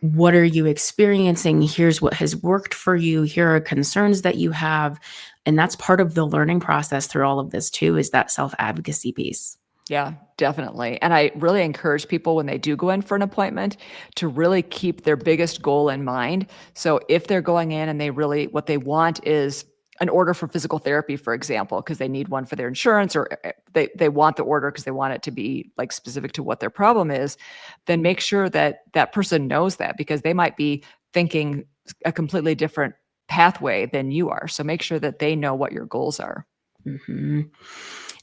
what are you experiencing? Here's what has worked for you. Here are concerns that you have. And that's part of the learning process through all of this too, is that self-advocacy piece. Yeah, definitely. And I really encourage people when they do go in for an appointment to really keep their biggest goal in mind. So if they're going in and what they want is an order for physical therapy, for example, because they need one for their insurance, or they want the order because they want it to be like specific to what their problem is, then make sure that that person knows that, because they might be thinking a completely different pathway than you are. So make sure that they know what your goals are.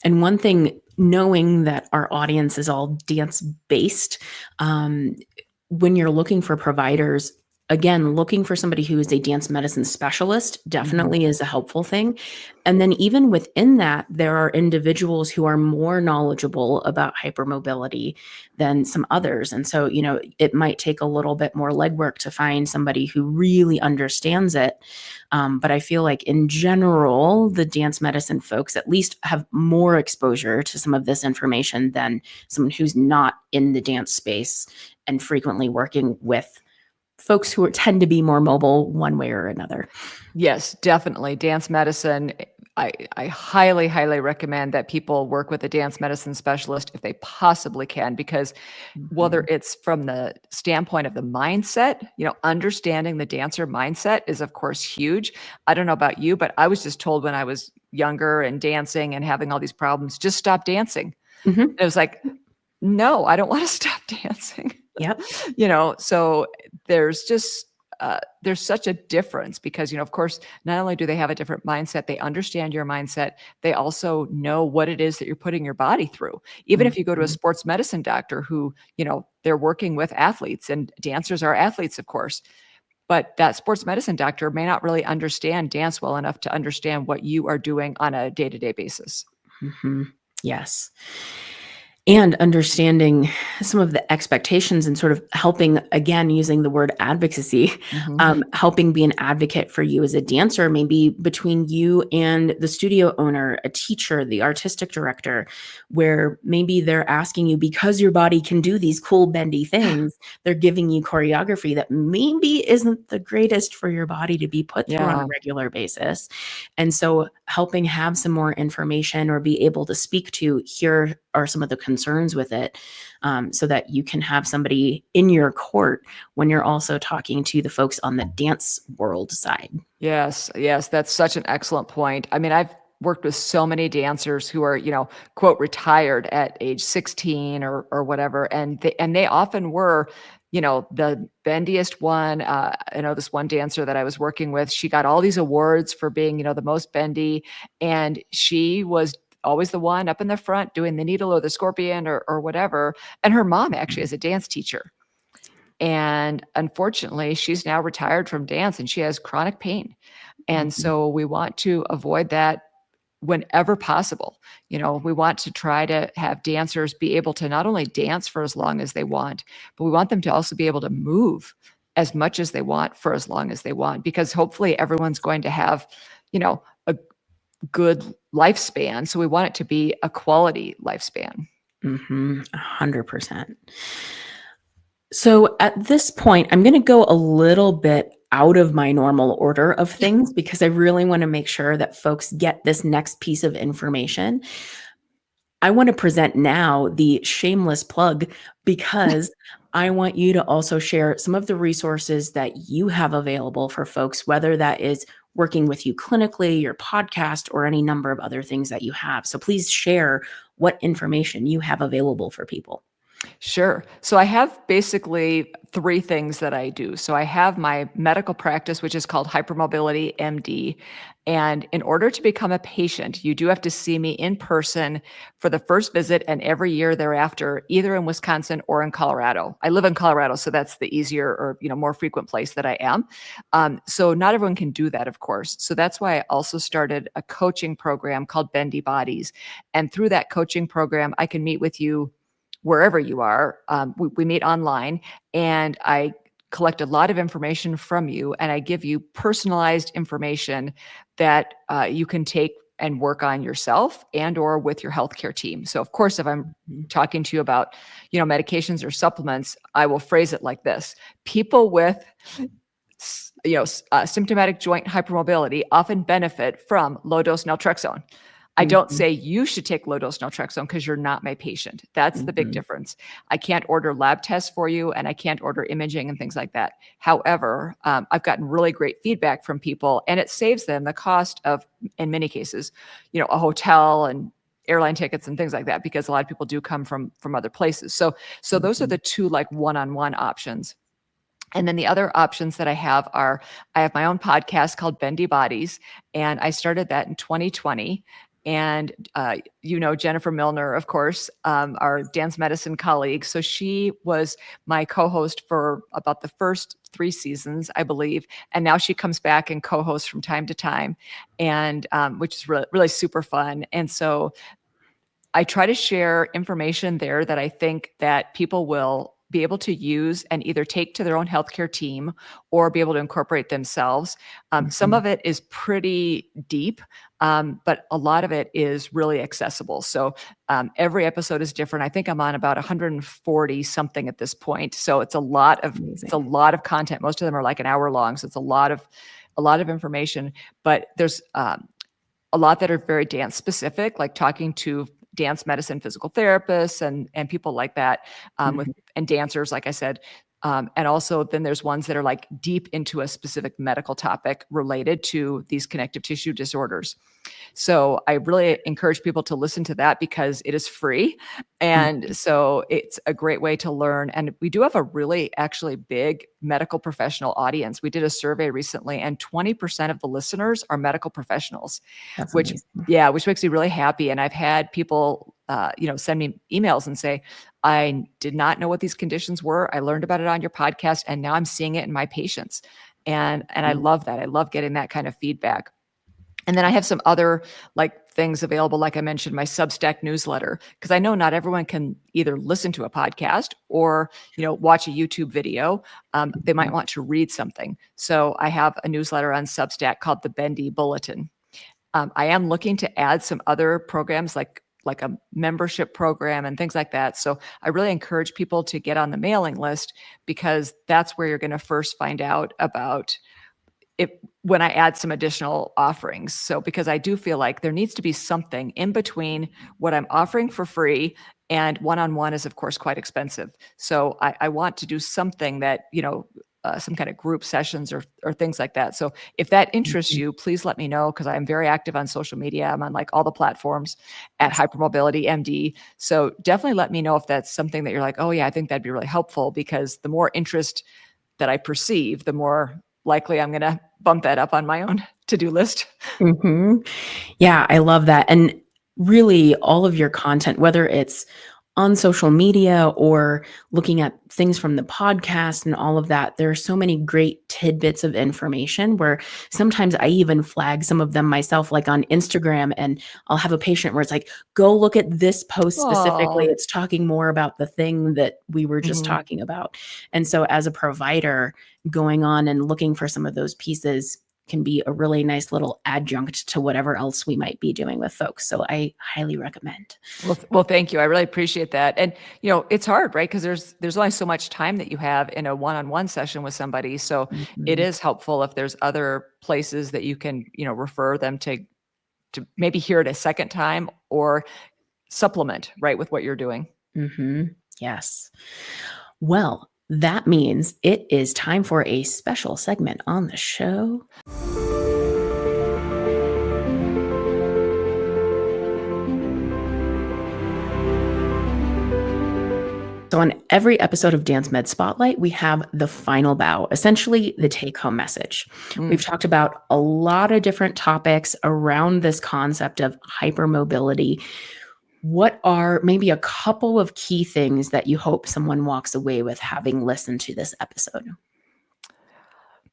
And one thing, knowing that our audience is all dance based, when you're looking for providers, again, looking for somebody who is a dance medicine specialist definitely is a helpful thing. And then even within that, there are individuals who are more knowledgeable about hypermobility than some others. And so, it might take a little bit more legwork to find somebody who really understands it. But I feel like in general, the dance medicine folks at least have more exposure to some of this information than someone who's not in the dance space and frequently working with folks who tend to be more mobile one way or another. Yes, definitely. Dance medicine. I highly, highly recommend that people work with a dance medicine specialist if they possibly can, because whether Mhm. it's from the standpoint of the mindset, understanding the dancer mindset is, of course, huge. I don't know about you, but I was just told when I was younger and dancing and having all these problems, just stop dancing. Mhm. It was like, no, I don't want to stop dancing. Yep. So there's just there's such a difference because of course not only do they have a different mindset, they understand your mindset, they also know what it is that you're putting your body through. Even if you go to a Mhm. sports medicine doctor who they're working with athletes, and dancers are athletes, of course, but that sports medicine doctor may not really understand dance well enough to understand what you are doing on a day-to-day basis. Mhm. Yes. And understanding some of the expectations and sort of helping, again, using the word advocacy, Mhm. helping be an advocate for you as a dancer, maybe between you and the studio owner, a teacher, the artistic director, where maybe they're asking you because your body can do these cool bendy things, they're giving you choreography that maybe isn't the greatest for your body to be put through on a Yeah. regular basis. And so helping have some more information or be able to speak to here are some of the concerns with it, so that you can have somebody in your court when you're also talking to the folks on the dance world side. Yes, yes, that's such an excellent point. I mean, I've worked with so many dancers who are, quote, retired at age 16 or whatever, and they often were, the bendiest one. I know this one dancer that I was working with, she got all these awards for being, the most bendy, and she was always the one up in the front doing the needle or the scorpion or whatever. And her mom actually is a dance teacher. And unfortunately, she's now retired from dance and she has chronic pain. And Mhm. so we want to avoid that whenever possible. We want to try to have dancers be able to not only dance for as long as they want, but we want them to also be able to move as much as they want for as long as they want, because hopefully everyone's going to have, a good lifespan. So we want it to be a quality lifespan. 100%. So at this point, I'm going to go a little bit out of my normal order of things because I really want to make sure that folks get this next piece of information. I want to present now the shameless plug because I want you to also share some of the resources that you have available for folks, whether that is working with you clinically, your podcast, or any number of other things that you have. So please share what information you have available for people. Sure. So I have basically three things that I do. So I have my medical practice, which is called Hypermobility MD. And in order to become a patient, you do have to see me in person for the first visit and every year thereafter, either in Wisconsin or in Colorado. I live in Colorado, so that's the easier or more frequent place that I am. So not everyone can do that, of course. So that's why I also started a coaching program called Bendy Bodies. And through that coaching program, I can meet with you wherever you are. We meet online, and I collect a lot of information from you, and I give you personalized information that you can take and work on yourself and or with your healthcare team. So of course, if I'm Mhm. talking to you about, medications or supplements, I will phrase it like this: people with symptomatic joint hypermobility often benefit from low dose naltrexone. I don't Mhm. say you should take low dose naltrexone because you're not my patient. That's the big Mhm. difference. I can't order lab tests for you, and I can't order imaging and things like that. However, I've gotten really great feedback from people, and it saves them the cost of, in many cases, a hotel and airline tickets and things like that, because a lot of people do come from other places. So those are Mhm. the two like one-on-one options. And then the other options that I have are, I have my own podcast called Bendy Bodies, and I started that in 2020. And Jennifer Milner, of course, our dance medicine colleague. So she was my co-host for about the first 3 seasons, I believe. And now she comes back and co-hosts from time to time, and which is really, really super fun. And so I try to share information there that I think that people will be able to use and either take to their own healthcare team or be able to incorporate themselves. Some of it is pretty deep, but a lot of it is really accessible. So every episode is different. I think I'm on about 140 something at this point. So it's a lot of content. Most of them are like an hour long. So it's a lot of information, but there's a lot that are very dance specific, like talking to dance medicine physical therapists and people like that, and dancers, like I said. And also then there's ones that are like deep into a specific medical topic related to these connective tissue disorders. So I really encourage people to listen to that because it is free. And so it's a great way to learn. And we do have a really actually big medical professional audience. We did a survey recently and 20% of the listeners are medical professionals, That's which amazing. which makes me really happy. And I've had people, send me emails and say, I did not know what these conditions were. I learned about it on your podcast and now I'm seeing it in my patients. And I love that. I love getting that kind of feedback. And then I have some other like things available, like I mentioned, my Substack newsletter, because I know not everyone can either listen to a podcast or, watch a YouTube video. They might want to read something. So I have a newsletter on Substack called the Bendy Bulletin. I am looking to add some other programs like a membership program and things like that. So I really encourage people to get on the mailing list because that's where you're going to first find out about when I add some additional offerings. So because I do feel like there needs to be something in between what I'm offering for free and one-on-one is of course quite expensive. So I want to do something that, some kind of group sessions or things like that. So if that interests you, please let me know because I'm very active on social media. I'm on like all the platforms at Hypermobility MD. So definitely let me know if that's something that you're like, oh yeah, I think that'd be really helpful because the more interest that I perceive, the more likely I'm going to bump that up on my own to-do list. Yeah, I love that. And really, all of your content, whether it's on social media or looking at things from the podcast and all of that, there are so many great tidbits of information where sometimes I even flag some of them myself, like on Instagram, and I'll have a patient where it's like, go look at this post specifically. Oh, It's talking more about the thing that we were just talking about. And so as a provider, going on and looking for some of those pieces can be a really nice little adjunct to whatever else we might be doing with folks. So I highly recommend. well, thank you. I really appreciate that. And it's hard, right? Because there's only so much time that you have in a one-on-one session with somebody. So it is helpful if there's other places that you can, refer them to maybe hear it a second time or supplement, right, with what you're doing. Yes. Well, that means it is time for a special segment on the show. So on every episode of Dance Med Spotlight, we have the final bow, essentially the take-home message. We've talked about a lot of different topics around this concept of hypermobility. What are maybe a couple of key things that you hope someone walks away with having listened to this episode?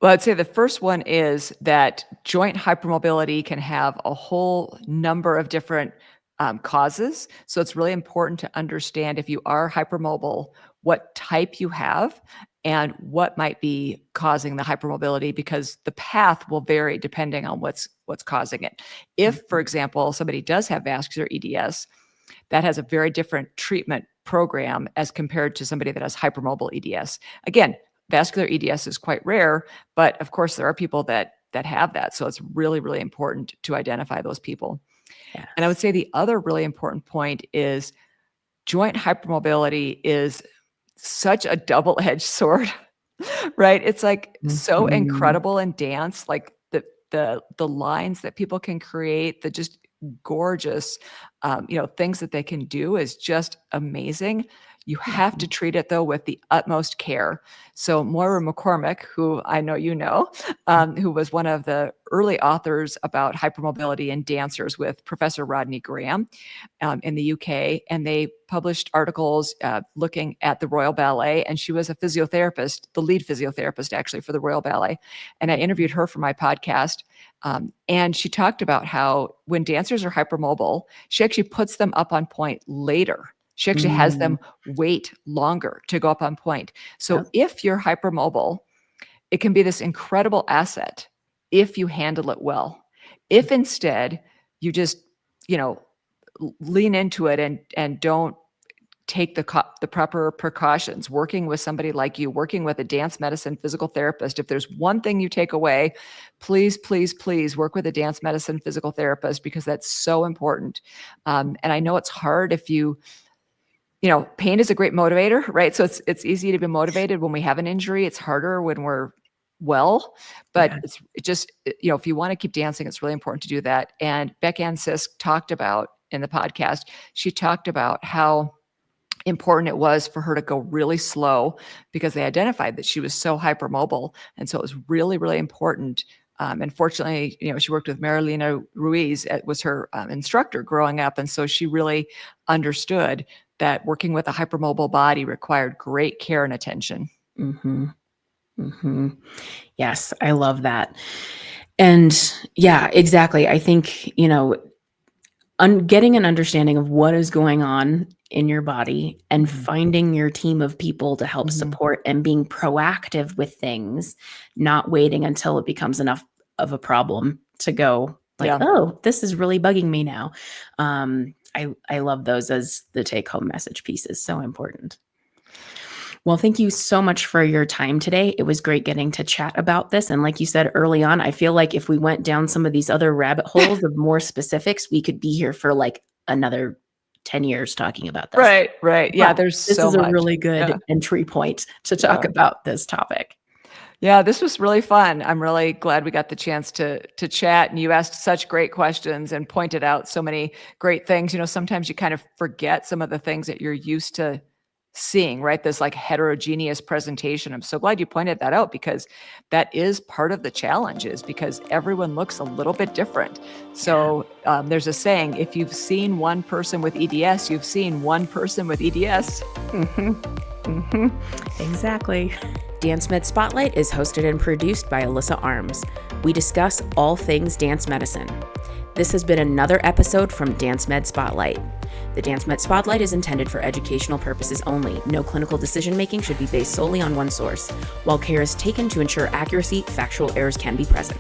Well, I'd say the first one is that joint hypermobility can have a whole number of different causes. So it's really important to understand if you are hypermobile, what type you have and what might be causing the hypermobility because the path will vary depending on what's causing it. If, for example, somebody does have vascular EDS, that has a very different treatment program as compared to somebody that has hypermobile EDS. Again, vascular EDS is quite rare, but of course there are people that have that. So it's really, really important to identify those people. Yes. And I would say the other really important point is joint hypermobility is such a double-edged sword, right? It's like so incredible in dance, like the lines that people can create, the just gorgeous, things that they can do is just amazing. You have to treat it, though, with the utmost care. So Moira McCormick, who I know you know, who was one of the early authors about hypermobility in dancers with Professor Rodney Graham in the UK, and they published articles looking at the Royal Ballet, and she was a physiotherapist, the lead physiotherapist actually for the Royal Ballet. And I interviewed her for my podcast. And she talked about how when dancers are hypermobile, she actually puts them up on point later. She actually has them wait longer to go up on point. So Yep. if you're hypermobile, it can be this incredible asset if you handle it well. If instead you just, lean into it and don't take the proper precautions, working with somebody like you, working with a dance medicine physical therapist. If there's one thing you take away, please, please, please work with a dance medicine physical therapist, because that's so important. And I know it's hard if pain is a great motivator, right? So it's easy to be motivated when we have an injury. It's harder when we're well, but Yeah. it's just, if you want to keep dancing, it's really important to do that. And Beck Ann Sisk talked about in the podcast, she talked about how important it was for her to go really slow, because they identified that she was so hypermobile. And so it was really, really important. And fortunately, she worked with Marilena Ruiz, it was her instructor growing up. And so she really understood that working with a hypermobile body required great care and attention. Mm-hmm. Mm-hmm. Yes, I love that. And yeah, exactly. I think, getting an understanding of what is going on in your body and finding your team of people to help support and being proactive with things, not waiting until it becomes enough of a problem to go like, Yeah. oh, this is really bugging me now. I love those as the take home message piece is so important. Well, thank you so much for your time today. It was great getting to chat about this. And like you said early on, I feel like if we went down some of these other rabbit holes of more specifics, we could be here for like another 10 years talking about this. Right. Yeah, But there's this so is a much. really good Yeah. entry point to talk Yeah. about this topic. Yeah, this was really fun. I'm really glad we got the chance to chat, and you asked such great questions and pointed out so many great things. Sometimes you kind of forget some of the things that you're used to seeing, right? This like heterogeneous presentation. I'm so glad you pointed that out, because that is part of the challenge, is because everyone looks a little bit different. So there's a saying, if you've seen one person with EDS, you've seen one person with EDS. Exactly. Dance Med Spotlight is hosted and produced by Alyssa Arms. We discuss all things dance medicine. This has been another episode from Dance Med Spotlight. The Dance Med Spotlight is intended for educational purposes only. No clinical decision-making should be based solely on one source. While care is taken to ensure accuracy, factual errors can be present.